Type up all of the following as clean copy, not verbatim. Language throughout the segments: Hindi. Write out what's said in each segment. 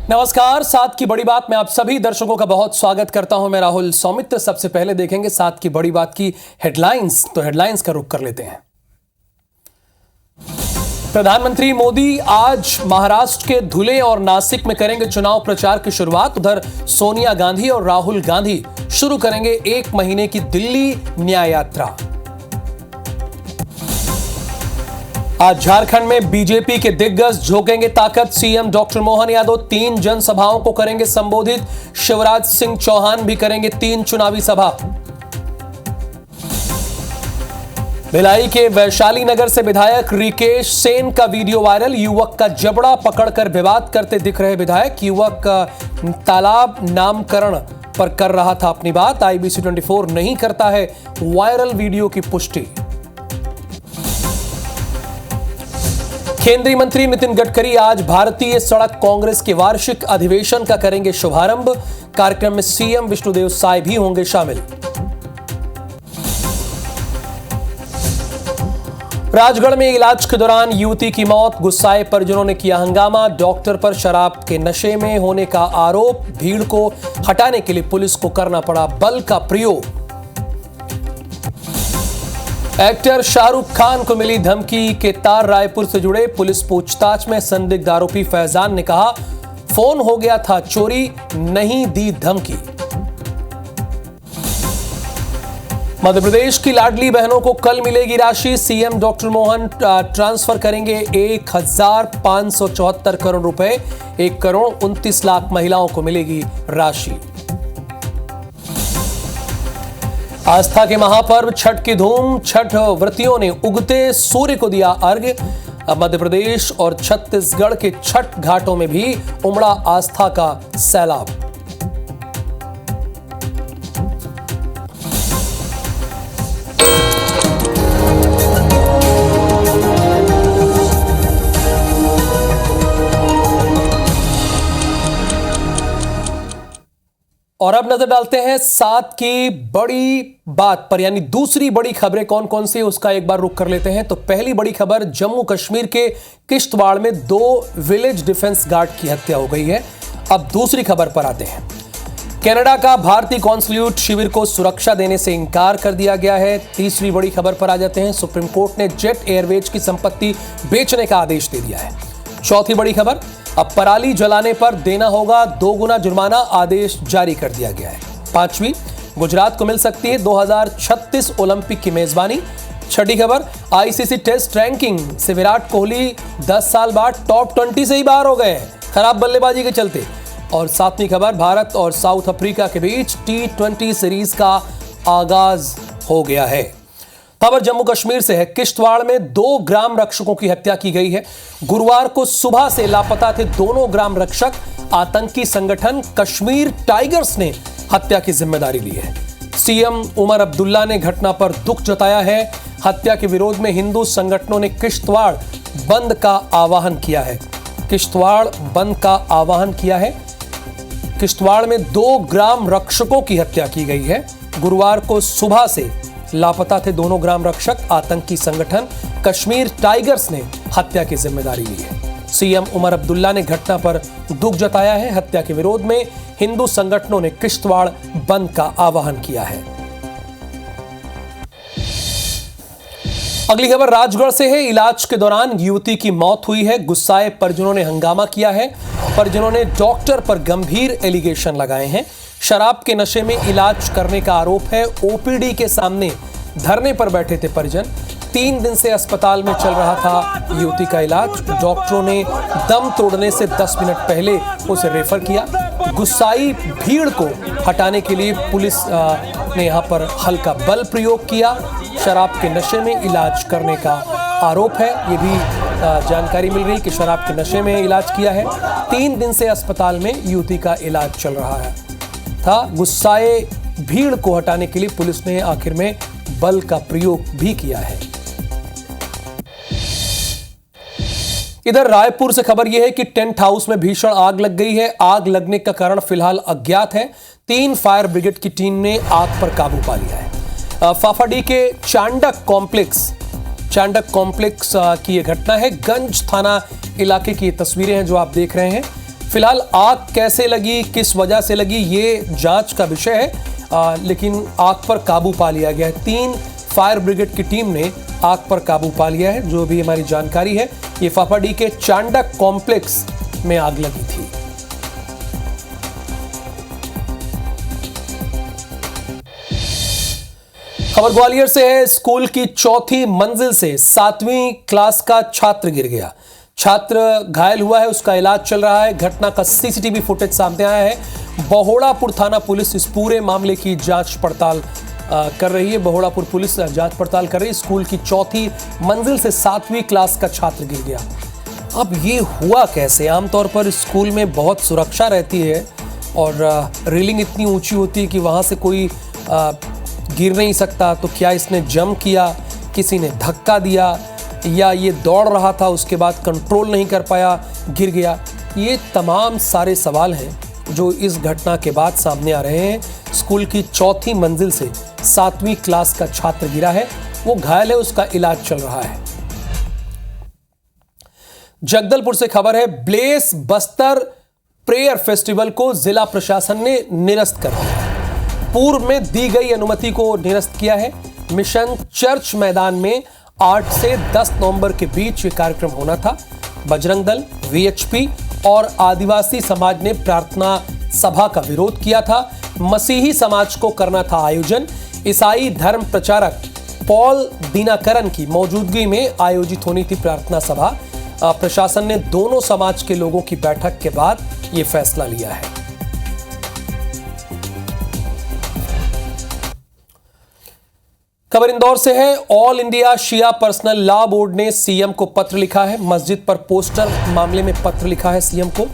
नमस्कार, सात की बड़ी बात में आप सभी दर्शकों का बहुत स्वागत करता हूं। मैं राहुल सौमित्र। सबसे पहले देखेंगे सात की बड़ी बात की हेडलाइंस। तो हेडलाइंस का रुख कर लेते हैं। प्रधानमंत्री मोदी आज महाराष्ट्र के धुले और नासिक में करेंगे चुनाव प्रचार की शुरुआत। उधर सोनिया गांधी और राहुल गांधी शुरू करेंगे 1 महीने की दिल्ली न्याय यात्रा। आज झारखंड में बीजेपी के दिग्गज झोंकेंगे ताकत। सीएम डॉक्टर मोहन यादव 3 जनसभाओं को करेंगे संबोधित। शिवराज सिंह चौहान भी करेंगे 3 चुनावी सभा। भिलाई के वैशाली नगर से विधायक रिकेश सेन का वीडियो वायरल। युवक का जबड़ा पकड़कर विवाद करते दिख रहे विधायक। युवक का तालाब नामकरण पर कर रहा था अपनी बात। IBC 24 नहीं करता है वायरल वीडियो की पुष्टि। केंद्रीय मंत्री नितिन गडकरी आज भारतीय सड़क कांग्रेस के वार्षिक अधिवेशन का करेंगे शुभारंभ। कार्यक्रम में सीएम विष्णुदेव साय भी होंगे शामिल। राजगढ़ में इलाज के दौरान युवती की मौत। गुस्साए परिजनों ने किया हंगामा। डॉक्टर पर शराब के नशे में होने का आरोप। भीड़ को हटाने के लिए पुलिस को करना पड़ा बल का प्रयोग। एक्टर शाहरुख खान को मिली धमकी के तार रायपुर से जुड़े। पुलिस पूछताछ में संदिग्ध आरोपी फैजान ने कहा, फोन हो गया था चोरी, नहीं दी धमकी। मध्य प्रदेश की लाडली बहनों को कल मिलेगी राशि। सीएम डॉक्टर मोहन ट्रांसफर करेंगे 1574 करोड़ रुपए। 1 करोड़ 29 लाख महिलाओं को मिलेगी राशि। आस्था के महापर्व छठ की धूम। छठ व्रतियों ने उगते सूर्य को दिया अर्घ्य। अब मध्य प्रदेश और छत्तीसगढ़ के छठ घाटों में भी उमड़ा आस्था का सैलाब। और अब नजर डालते हैं सात की बड़ी बात पर, यानी दूसरी बड़ी खबरें कौन कौन सी है उसका एक बार रुख कर लेते हैं। तो पहली बड़ी खबर, जम्मू कश्मीर के किश्तवाड़ में 2 विलेज डिफेंस गार्ड की हत्या हो गई है। अब दूसरी खबर पर आते हैं। कनाडा का भारतीय कॉन्सुलेट शिविर को सुरक्षा देने से इनकार कर दिया गया है। तीसरी बड़ी खबर पर आ जाते हैं। सुप्रीम कोर्ट ने जेट एयरवेज की संपत्ति बेचने का आदेश दे दिया है। चौथी बड़ी खबर, अब पराली जलाने पर देना होगा 2 गुना जुर्माना, आदेश जारी कर दिया गया है। पांचवी, गुजरात को मिल सकती है 2036 ओलंपिक की मेजबानी। छठी खबर, ICC टेस्ट रैंकिंग से विराट कोहली 10 साल बाद टॉप 20 से ही बाहर हो गए हैं, खराब बल्लेबाजी के चलते। और सातवीं खबर, भारत और साउथ अफ्रीका के बीच T20 सीरीज का आगाज हो गया है। खबर जम्मू कश्मीर से है। किश्तवाड़ में 2 ग्राम रक्षकों की हत्या की गई है। गुरुवार को सुबह से लापता थे दोनों ग्राम रक्षक। आतंकी संगठन कश्मीर टाइगर्स ने हत्या की जिम्मेदारी ली है। सीएम उमर अब्दुल्ला ने घटना पर दुख जताया है। हत्या के विरोध में हिंदू संगठनों ने किश्तवाड़ बंद का आह्वान किया है। किश्तवाड़ बंद का आह्वान किया है। किश्तवाड़ में 2 ग्राम रक्षकों की हत्या की गई है। गुरुवार को सुबह से लापता थे दोनों ग्राम रक्षक। आतंकी संगठन कश्मीर टाइगर्स ने हत्या की जिम्मेदारी ली है। सीएम उमर अब्दुल्ला ने घटना पर दुख जताया है। हत्या के विरोध में हिंदू संगठनों ने किश्तवाड़ बंद का आह्वान किया है। अगली खबर राजगढ़ से है। इलाज के दौरान युवती की मौत हुई है। गुस्साए परिजनों ने हंगामा किया है। परिजनों ने डॉक्टर पर गंभीर एलिगेशन लगाए हैं। शराब के नशे में इलाज करने का आरोप है। OPD के सामने धरने पर बैठे थे परिजन। 3 दिन से अस्पताल में चल रहा था युवती का इलाज। डॉक्टरों ने दम तोड़ने से 10 मिनट पहले उसे रेफर किया। गुस्साई भीड़ को हटाने के लिए पुलिस ने यहां पर हल्का बल प्रयोग किया। शराब के नशे में इलाज करने का आरोप है। ये भी जानकारी मिल रही कि शराब के नशे में इलाज किया है। 3 दिन से अस्पताल में युवती का इलाज चल रहा है था। गुस्साए भीड़ को हटाने के लिए पुलिस ने आखिर में बल का प्रयोग भी किया है। इधर रायपुर से खबर यह है कि टेंट हाउस में भीषण आग लग गई है। आग लगने का कारण फिलहाल अज्ञात है। 3 फायर ब्रिगेड की टीम ने आग पर काबू पा लिया है। फाफाडी के चांडक कॉम्प्लेक्स की यह घटना है। गंज थाना इलाके की तस्वीरें हैं जो आप देख रहे हैं। फिलहाल आग कैसे लगी, किस वजह से लगी, ये जांच का विषय है, लेकिन आग पर काबू पा लिया गया है। 3 फायर ब्रिगेड की टीम ने आग पर काबू पा लिया है। जो भी हमारी जानकारी है, ये फाफाडी के चांडक कॉम्प्लेक्स में आग लगी थी। खबर ग्वालियर से है। स्कूल की 4थी मंजिल से 7वीं क्लास का छात्र गिर गया। छात्र घायल हुआ है, उसका इलाज चल रहा है। घटना का सीसीटीवी फुटेज सामने आया है। बहोड़ापुर थाना पुलिस इस पूरे मामले की जांच पड़ताल कर रही है। बहोड़ापुर पुलिस जांच पड़ताल कर रही है। स्कूल की 4थी मंजिल से 7वीं क्लास का छात्र गिर गया। अब ये हुआ कैसे? आमतौर पर स्कूल में बहुत सुरक्षा रहती है और रेलिंग इतनी ऊंची होती है कि वहाँ से कोई गिर नहीं सकता। तो क्या इसने जंप किया, किसी ने धक्का दिया, या ये दौड़ रहा था उसके बाद कंट्रोल नहीं कर पाया, गिर गया? ये तमाम सारे सवाल हैं जो इस घटना के बाद सामने आ रहे हैं। स्कूल की 4थी मंजिल से 7वीं क्लास का छात्र गिरा है, वो घायल है, उसका इलाज चल रहा है। जगदलपुर से खबर है। ब्लेस बस्तर प्रेयर फेस्टिवल को जिला प्रशासन ने निरस्त कर दिया। पूर्व में दी गई अनुमति को निरस्त किया है। मिशन चर्च मैदान में 8 से 10 नवंबर के बीच ये कार्यक्रम होना था। बजरंग दल, वीएचपी और आदिवासी समाज ने प्रार्थना सभा का विरोध किया था। मसीही समाज को करना था आयोजन। ईसाई धर्म प्रचारक पॉल दिनाकरन की मौजूदगी में आयोजित होनी थी प्रार्थना सभा। प्रशासन ने दोनों समाज के लोगों की बैठक के बाद यह फैसला लिया है। खबर इंदौर से है। ऑल इंडिया शिया पर्सनल लॉ बोर्ड ने सीएम को पत्र लिखा है। मस्जिद पर पोस्टर मामले में पत्र लिखा है सीएम को।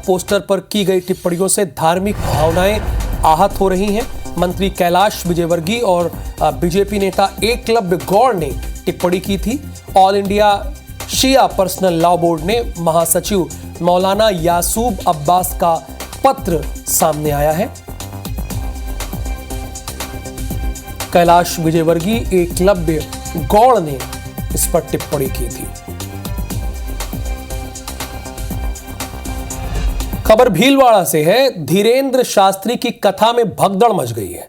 पोस्टर पर की गई टिप्पणियों से धार्मिक भावनाएं आहत हो रही हैं। मंत्री कैलाश विजयवर्गीय और बीजेपी नेता एकलव्य गौड़ ने टिप्पणी की थी। ऑल इंडिया शिया पर्सनल लॉ बोर्ड ने महासचिव मौलाना यासूब अब्बास का पत्र सामने आया है। कैलाश विजयवर्गीय, एकलव्य गौड़ ने इस पर टिप्पणी की थी। खबर भीलवाड़ा से है। धीरेन्द्र शास्त्री की कथा में भगदड़ मच गई है।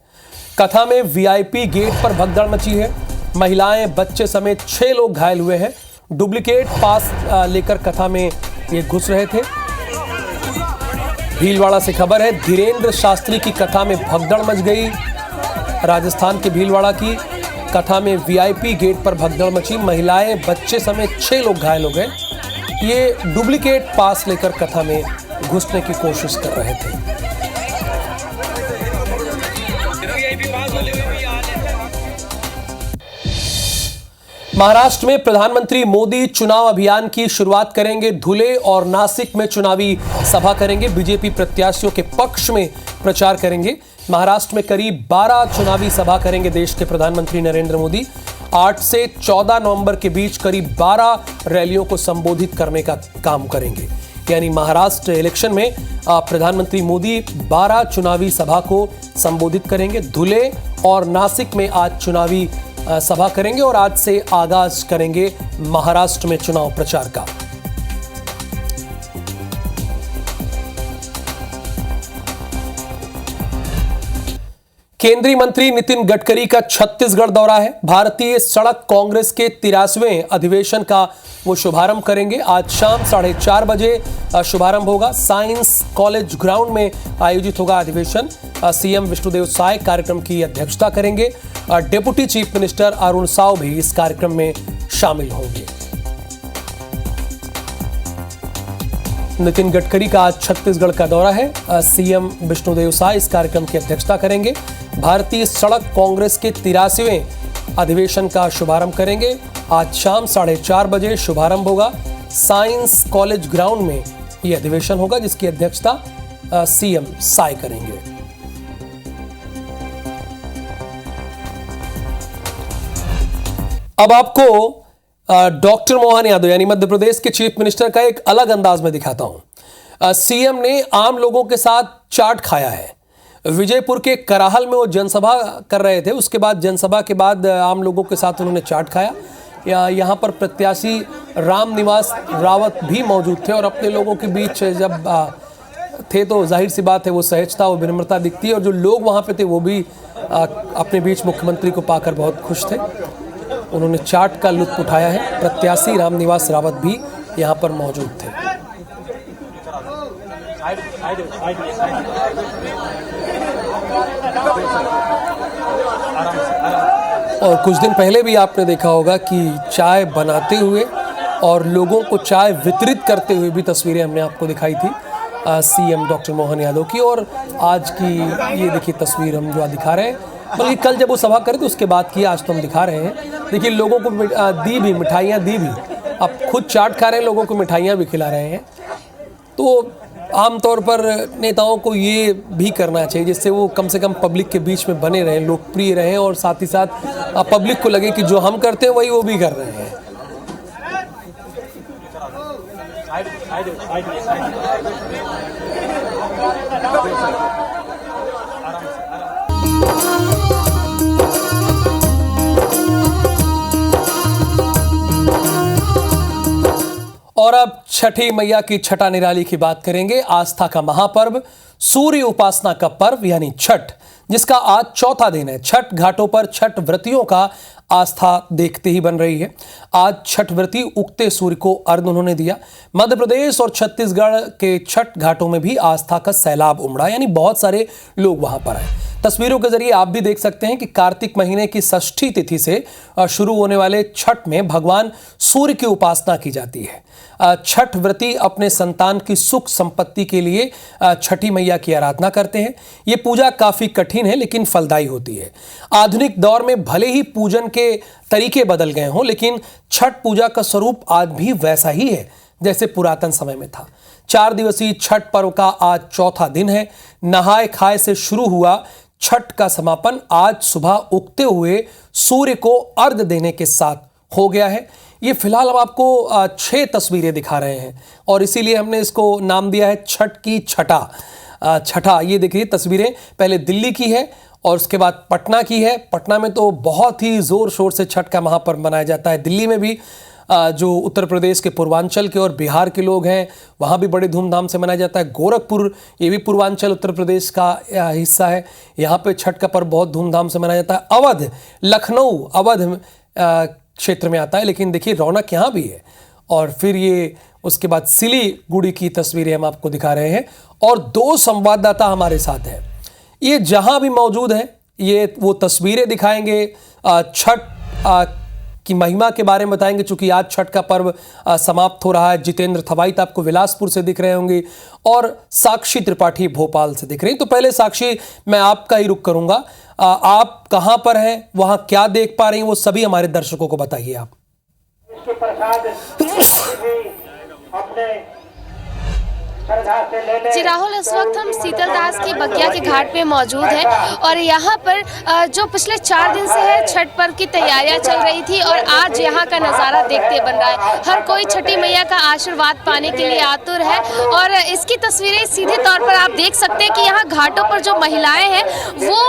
कथा में वीआईपी गेट पर भगदड़ मची है। महिलाएं, बच्चे समेत 6 लोग घायल हुए हैं। डुप्लीकेट पास लेकर कथा में ये घुस रहे थे। भीलवाड़ा से खबर है। धीरेन्द्र शास्त्री की कथा में भगदड़ मच गई। राजस्थान के भीलवाड़ा की कथा में वीआईपी गेट पर भगदड़ मची। महिलाएं, बच्चे समेत 6 लोग घायल हो गए। ये डुप्लीकेट पास लेकर कथा में घुसने की कोशिश कर रहे थे। महाराष्ट्र में प्रधानमंत्री मोदी चुनाव अभियान की शुरुआत करेंगे। धुले और नासिक में चुनावी सभा करेंगे। बीजेपी प्रत्याशियों के पक्ष में प्रचार करेंगे। महाराष्ट्र में करीब 12 चुनावी सभा करेंगे देश के प्रधानमंत्री नरेंद्र मोदी। 8 से 14 नवंबर के बीच करीब 12 रैलियों को संबोधित करने का काम करेंगे। यानी महाराष्ट्र इलेक्शन में प्रधानमंत्री मोदी 12 चुनावी सभा को संबोधित करेंगे। धुले और नासिक में आज चुनावी सभा करेंगे और आज से आगाज करेंगे महाराष्ट्र में चुनाव प्रचार का। केंद्रीय मंत्री नितिन गडकरी का छत्तीसगढ़ दौरा है। भारतीय सड़क कांग्रेस के 83वें अधिवेशन का वो शुभारंभ करेंगे। आज शाम 4:30 बजे शुभारंभ होगा। साइंस कॉलेज ग्राउंड में आयोजित होगा अधिवेशन। सीएम विष्णुदेव साय कार्यक्रम की अध्यक्षता करेंगे। Deputy chief minister Arun Sao भी इस कार्यक्रम में शामिल होंगे। नितिन गडकरी का आज छत्तीसगढ़ का दौरा है। सीएम विष्णुदेव साय इस कार्यक्रम की अध्यक्षता करेंगे। भारतीय सड़क कांग्रेस के 83वें अधिवेशन का शुभारंभ करेंगे। आज शाम 4:30 बजे शुभारंभ होगा। साइंस कॉलेज ग्राउंड में यह अधिवेशन होगा जिसकी अध्यक्षता सीएम साय करेंगे। अब आपको डॉक्टर मोहन यादव यानी मध्य प्रदेश के चीफ मिनिस्टर का एक अलग अंदाज में दिखाता हूं। सीएम ने आम लोगों के साथ चाट खाया है। विजयपुर के कराहल में वो जनसभा कर रहे थे। उसके बाद जनसभा के बाद आम लोगों के साथ उन्होंने चाट खाया। यहाँ पर प्रत्याशी रामनिवास रावत भी मौजूद थे और अपने लोगों के बीच जब थे तो जाहिर सी बात है वो सहजता और विनम्रता दिखती है और जो लोग वहाँ पे थे वो भी अपने बीच मुख्यमंत्री को पाकर बहुत खुश थे। उन्होंने चाट का लुत्फ उठाया है। प्रत्याशी रामनिवास रावत भी यहाँ पर मौजूद थे। और कुछ दिन पहले भी आपने देखा होगा कि चाय बनाते हुए और लोगों को चाय वितरित करते हुए भी तस्वीरें हमने आपको दिखाई थी सीएम डॉक्टर मोहन यादव की। और आज की ये देखिए तस्वीर हम जो दिखा रहे हैं, बल्कि कल जब वो सभा करे तो उसके बाद की आज तो हम दिखा रहे हैं। देखिए लोगों को दी भी, मिठाइयाँ दी भी, अब खुद चाट खा रहे हैं, लोगों को मिठाइयाँ भी खिला रहे हैं। तो आमतौर पर नेताओं को ये भी करना चाहिए जिससे वो कम से कम पब्लिक के बीच में बने रहें, लोकप्रिय रहें और साथ ही साथ पब्लिक को लगे कि जो हम करते हैं वही वो भी कर रहे हैं। और अब छठी मैया की छठा निराली की बात करेंगे। आस्था का महापर्व, सूर्य उपासना का पर्व यानी छठ, जिसका आज चौथा दिन है। छठ घाटों पर छठ व्रतियों का आस्था देखते ही बन रही है। आज छठ व्रती उगते सूर्य को अर्घ्य उन्होंने दिया। मध्य प्रदेश और छत्तीसगढ़ के छठ घाटों में भी आस्था का सैलाब उमड़ा, यानी बहुत सारे लोग वहां पर आए। तस्वीरों के जरिए आप भी देख सकते हैं कि कार्तिक महीने की षष्ठी तिथि से शुरू होने वाले छठ में भगवान सूर्य की उपासना की जाती है। छठ व्रती अपने संतान की सुख संपत्ति के लिए छठी मैया की आराधना करते हैं। ये पूजा काफी कठिन है लेकिन फलदायी होती है। आधुनिक दौर में भले ही पूजन के तरीके बदल गए हों, लेकिन छठ पूजा का स्वरूप आज भी वैसा ही है जैसे पुरातन समय में था। 4 दिवसीय छठ पर्व का आज चौथा दिन है। नहाए खाए से शुरू हुआ छठ का समापन आज सुबह उगते हुए सूर्य को अर्घ्य देने के साथ हो गया है। ये फिलहाल हम आपको 6 तस्वीरें दिखा रहे हैं और इसीलिए हमने इसको नाम दिया है छठ की छठा। छठा ये देखिए तस्वीरें पहले दिल्ली की है और उसके बाद पटना की है। पटना में तो बहुत ही ज़ोर शोर से छठ का महापर्व मनाया जाता है। दिल्ली में भी जो उत्तर प्रदेश के पूर्वांचल के और बिहार के लोग हैं वहाँ भी बड़े धूमधाम से मनाया जाता है। गोरखपुर ये भी पूर्वांचल उत्तर प्रदेश का हिस्सा है, यहाँ पे छठ का पर्व बहुत धूमधाम से मनाया जाता है। अवध, लखनऊ अवध क्षेत्र में आता है, लेकिन देखिए रौनक यहाँ भी है। और फिर ये उसके बाद सिलीगुड़ी की तस्वीरें हम आपको दिखा रहे हैं और 2 संवाददाता हमारे साथ हैं। ये जहाँ भी मौजूद हैं ये वो तस्वीरें दिखाएंगे, छठ की महिमा के बारे में बताएंगे। चूंकि आज छठ का पर्व समाप्त हो रहा है। जितेंद्र थवाइत आपको बिलासपुर से दिख रहे होंगे और साक्षी त्रिपाठी भोपाल से दिख रही हैं। तो पहले साक्षी, मैं आपका ही रुख करूंगा। आप कहां पर हैं, वहां क्या देख पा रही हैं, वो सभी हमारे दर्शकों को बताइए आप। जी राहुल, इस वक्त हम शीतलदास की बगिया के घाट पे मौजूद हैं और यहाँ पर जो पिछले 4 दिन से है छठ पर्व की तैयारियां चल रही थी और आज यहाँ का नज़ारा देखते बन रहा है। हर कोई छठी मैया का आशीर्वाद पाने के लिए आतुर है और इसकी तस्वीरें सीधे तौर पर आप देख सकते हैं कि यहाँ घाटों पर जो महिलाएं हैं वो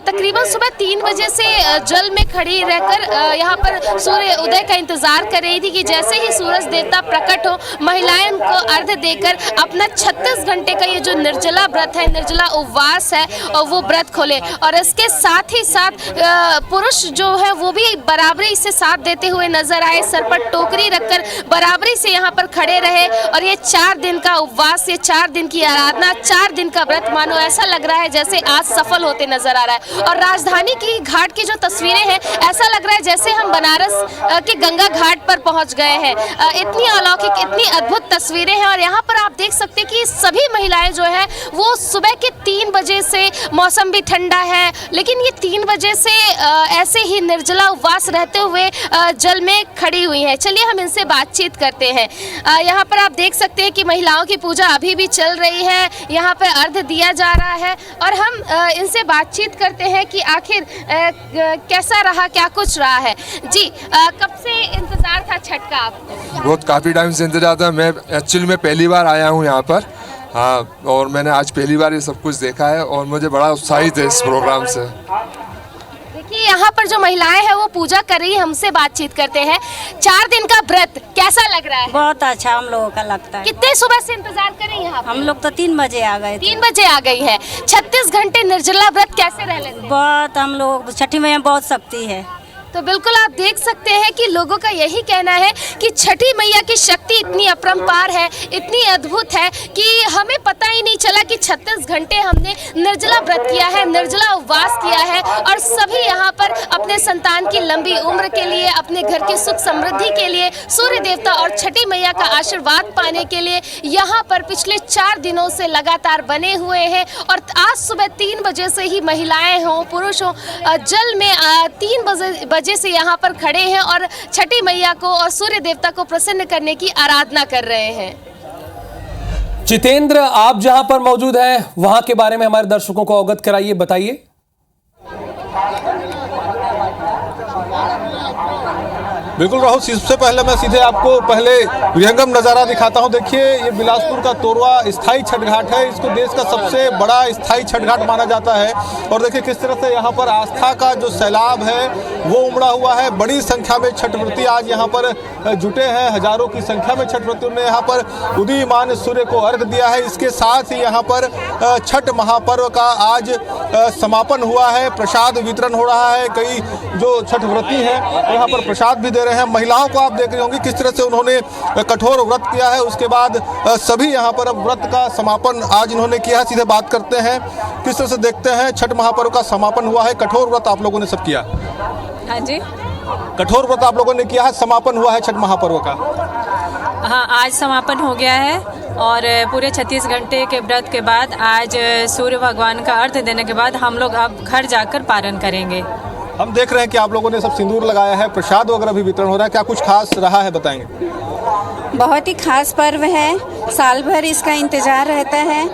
तकरीबन सुबह 3 बजे से जल में खड़ी रहकर यहाँ पर सूर्य उदय का इंतजार कर रही थी कि जैसे ही सूरज देवता प्रकट हो महिलाएं उनको अर्घ्य देकर अपना 36 घंटे का ये जो निर्जला व्रत है, निर्जला उपवास है, और वो व्रत खोले। और इसके साथ ही साथ पुरुष जो है वो भी बराबरी से साथ देते हुए नजर आए, सर पर टोकरी रखकर बराबरी से यहाँ पर खड़े रहे। और ये 4 दिन का उपवास, ये 4 दिन की आराधना, 4 दिन का व्रत मानो ऐसा लग रहा है जैसे आज सफल होते नजर आ रहा है। और राजधानी की घाट की जो तस्वीरें हैं ऐसा लग रहा है जैसे हम बनारस के गंगा घाट पर पहुंच गए हैं। इतनी अलौकिक, इतनी अद्भुत तस्वीरें हैं। और यहाँ पर आप देख सकते हैं कि सभी महिलाएं जो है वो सुबह के 3 बजे से, मौसम भी ठंडा है लेकिन ये 3 बजे से ऐसे ही निर्जला उपवास रहते हुए जल में खड़ी हुई हैं। चलिए हम इनसे बातचीत करते हैं। यहाँ पर आप देख सकते हैं कि महिलाओं की पूजा अभी भी चल रही है, यहाँ पर अर्घ्य दिया जा रहा है और हम इनसे बातचीत करते हैं कि आखिर कैसा रहा, क्या कुछ रहा है। जी, कब से इंतजार था छठ का आपको? बहुत काफ़ी टाइम से इंतजार था। मैं एक्चुअली में पहली बार आया हूँ यहाँ पर, हाँ, और मैंने आज पहली बार ये सब कुछ देखा है और मुझे बड़ा उत्साहित है इस प्रोग्राम से। देखिए यहाँ पर जो महिलाएं हैं वो पूजा कर रही है, हमसे बातचीत करते हैं। 4 दिन का व्रत कैसा लग रहा है? बहुत अच्छा हम लोगों का लगता है। कितने सुबह से इंतजार कर रही हैं यहाँ? हम लोग तो 3 बजे आ गए थे। 3 बजे आ गई है। 36 घंटे निर्जला व्रत कैसे रह लेते हैं? बहुत, हम लोग छठी मैया बहुत शक्ति है। तो बिल्कुल आप देख सकते हैं कि लोगों का यही कहना है कि छठी मैया की शक्ति इतनी अपरंपार है, इतनी अद्भुत है कि हमें पता ही नहीं चला कि 36 घंटे हमने निर्जला व्रत किया है, निर्जला उपवास किया है। और सभी यहाँ पर अपने संतान की लंबी उम्र के लिए, अपने घर की सुख समृद्धि के लिए, सूर्य देवता और छठी मैया का आशीर्वाद पाने के लिए यहाँ पर पिछले 4 दिनों से लगातार बने हुए हैं। और आज सुबह 3 बजे से ही महिलाएं हों, पुरुष हों, जल में 3 बजे से यहाँ पर खड़े हैं और छठी मैया को और सूर्य देवता को प्रसन्न करने की आराधना कर रहे हैं। जितेंद्र, आप जहां पर मौजूद हैं वहां के बारे में हमारे दर्शकों को अवगत कराइए, बताइए। बिल्कुल राहुल, सबसे पहले मैं सीधे आपको विहंगम नज़ारा दिखाता हूं। देखिए, ये बिलासपुर का तोरवा स्थायी छठ घाट है। इसको देश का सबसे बड़ा स्थायी छठ घाट माना जाता है। और देखिए किस तरह से यहाँ पर आस्था का जो सैलाब है वो उमड़ा हुआ है। बड़ी संख्या में छठ व्रती आज यहाँ पर जुटे हैं। हजारों की संख्या में छठ व्रतियों ने यहाँ पर उदीयमान सूर्य को अर्घ दिया है। इसके साथ ही यहाँ पर छठ महापर्व का आज समापन हुआ है। प्रसाद वितरण हो रहा है। कई जो छठ व्रती हैं यहाँ पर प्रसाद भी दे रहे हैं। महिलाओं को आप देख रहे होंगे किस तरह से उन्होंने कठोर व्रत किया है। उसके बाद सभी यहाँ पर अब व्रत का समापन आज इन्होंने किया। सीधे बात करते हैं, किस तरह से देखते हैं छठ महापर्व का समापन हुआ है। कठोर व्रत आप लोगों ने सब किया? हाँ जी, कठोर व्रत आप लोगों ने किया है, समापन हुआ है छठ महापर्व का? हाँ, आज समापन हो गया है। और पूरे 36 घंटे के व्रत के बाद आज सूर्य भगवान का अर्घ देने के बाद हम लोग अब घर जाकर पारण करेंगे। हम देख रहे हैं कि आप लोगों ने सब सिंदूर लगाया है, प्रसाद वगैरह भी वितरण हो रहा है। क्या कुछ खास रहा है, बताएंगे? बहुत ही खास पर्व है, साल भर इसका इंतज़ार रहता है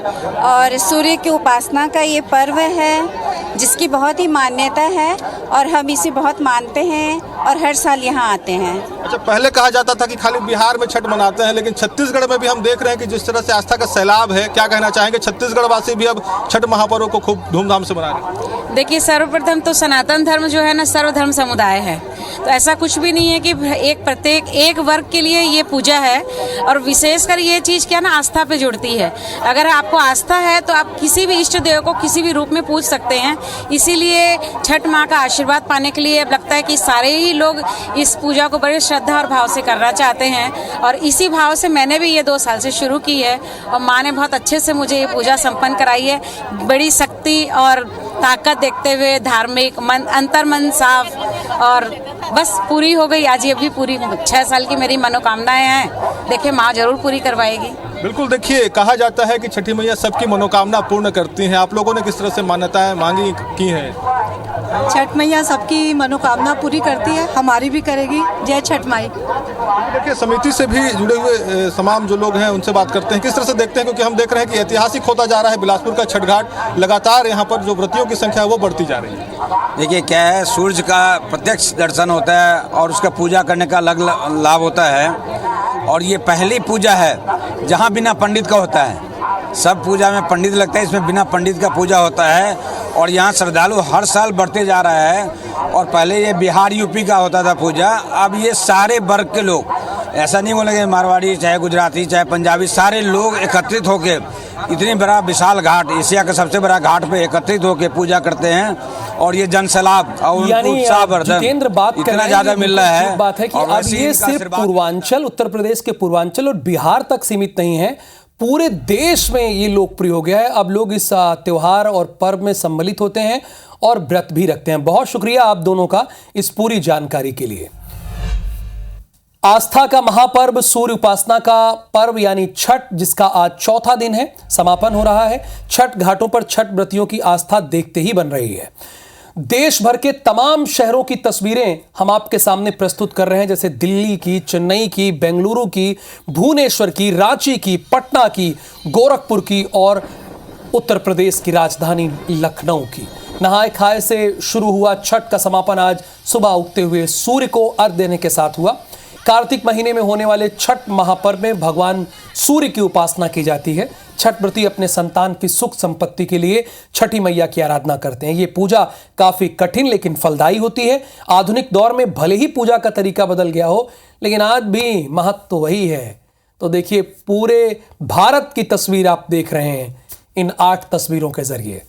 और सूर्य की उपासना का ये पर्व है जिसकी बहुत ही मान्यता है और हम इसे बहुत मानते हैं और हर साल यहाँ आते हैं। अच्छा, पहले कहा जाता था कि खाली बिहार में छठ मनाते हैं, लेकिन छत्तीसगढ़ में भी हम देख रहे हैं कि जिस तरह से आस्था का सैलाब है। क्या कहना चाहेंगे? छत्तीसगढ़ वासी भी अब छठ महापर्व को खूब धूमधाम से मना रहे हैं। देखिए, सर्वप्रथम तो सनातन धर्म जो है ना, सर्वधर्म समुदाय है। तो ऐसा कुछ भी नहीं है कि प्रत्येक एक वर्ग के लिए ये पूजा है। और विशेषकर ये चीज़ क्या ना, आस्था पे जुड़ती है। अगर आपको आस्था है तो आप किसी भी इष्ट देव को किसी भी रूप में पूज सकते हैं। इसीलिए छठ माँ का आशीर्वाद पाने के लिए अब लगता है कि सारे ही लोग इस पूजा को बड़े श्रद्धा और भाव से करना चाहते हैं। और इसी भाव से मैंने भी ये 2 साल से शुरू की है और माँ ने बहुत अच्छे से मुझे ये पूजा संपन्न कराई है। बड़ी शक्ति और ताकत देखते हुए, धार्मिक मन, अंतर मन साफ, और बस पूरी हो गई। आज ये भी पूरी 6 साल की मेरी मनोकामनाएं हैं, देखिए माँ जरूर पूरी करवाएगी। बिल्कुल, देखिए कहा जाता है कि छठी मैया सबकी मनोकामना पूर्ण करती हैं। आप लोगों ने किस तरह से मान्यताएं मांगी की हैं? छठ मैया सबकी मनोकामना पूरी करती है, हमारी भी करेगी। जय छठ माई। देखिए, समिति से भी जुड़े हुए तमाम जो लोग हैं उनसे बात करते हैं, किस तरह से देखते हैं, क्योंकि हम देख रहे हैं कि ऐतिहासिक होता जा रहा है बिलासपुर का छठ घाट। लगातार यहाँ पर जो व्रतियों की संख्या है वो बढ़ती जा रही है। देखिए क्या है, सूर्य का प्रत्यक्ष दर्शन होता है और उसका पूजा करने का अलग लाभ होता है। और ये पहली पूजा है जहाँ बिना पंडित का होता है। सब पूजा में पंडित लगता है, इसमें बिना पंडित का पूजा होता है। और यहाँ श्रद्धालु हर साल बढ़ते जा रहा है। और पहले ये बिहार यूपी का होता था पूजा, अब ये सारे वर्ग के लोग, ऐसा नहीं बोलेंगे मारवाड़ी चाहे गुजराती चाहे पंजाबी, सारे लोग एकत्रित होके इतनी बड़ा विशाल घाट, एशिया का सबसे बड़ा घाट पे एकत्रित होके पूजा करते हैं। और ये जन सैलाब और जितेंद्र बात इतना ज्यादा मिल रहा है। बात है कि अब ये सिर्फ पूर्वांचल, उत्तर प्रदेश के पूर्वांचल और बिहार तक सीमित नहीं है, पूरे देश में ये लोकप्रिय हो गया है। अब लोग इस त्योहार और पर्व में सम्मिलित होते हैं और व्रत भी रखते हैं। बहुत शुक्रिया आप दोनों का इस पूरी जानकारी के लिए। आस्था का महापर्व, सूर्य उपासना का पर्व यानी छठ, जिसका आज 4था दिन है, समापन हो रहा है। छठ घाटों पर छठ व्रतियों की आस्था देखते ही बन रही है। देश भर के तमाम शहरों की तस्वीरें हम आपके सामने प्रस्तुत कर रहे हैं, जैसे दिल्ली की, चेन्नई की, बेंगलुरु की, भुवनेश्वर की, रांची की, पटना की, गोरखपुर की और उत्तर प्रदेश की राजधानी लखनऊ की। नहाए खाए से शुरू हुआ छठ का समापन आज सुबह उगते हुए सूर्य को अर्घ देने के साथ हुआ। कार्तिक महीने में होने वाले छठ महापर्व में भगवान सूर्य की उपासना की जाती है। छठ व्रती अपने संतान की सुख संपत्ति के लिए छठी मैया की आराधना करते हैं। ये पूजा काफी कठिन लेकिन फलदायी होती है। आधुनिक दौर में भले ही पूजा का तरीका बदल गया हो, लेकिन आज भी महत्व तो वही है। तो देखिए, पूरे भारत की तस्वीर आप देख रहे हैं इन 8 तस्वीरों के जरिए।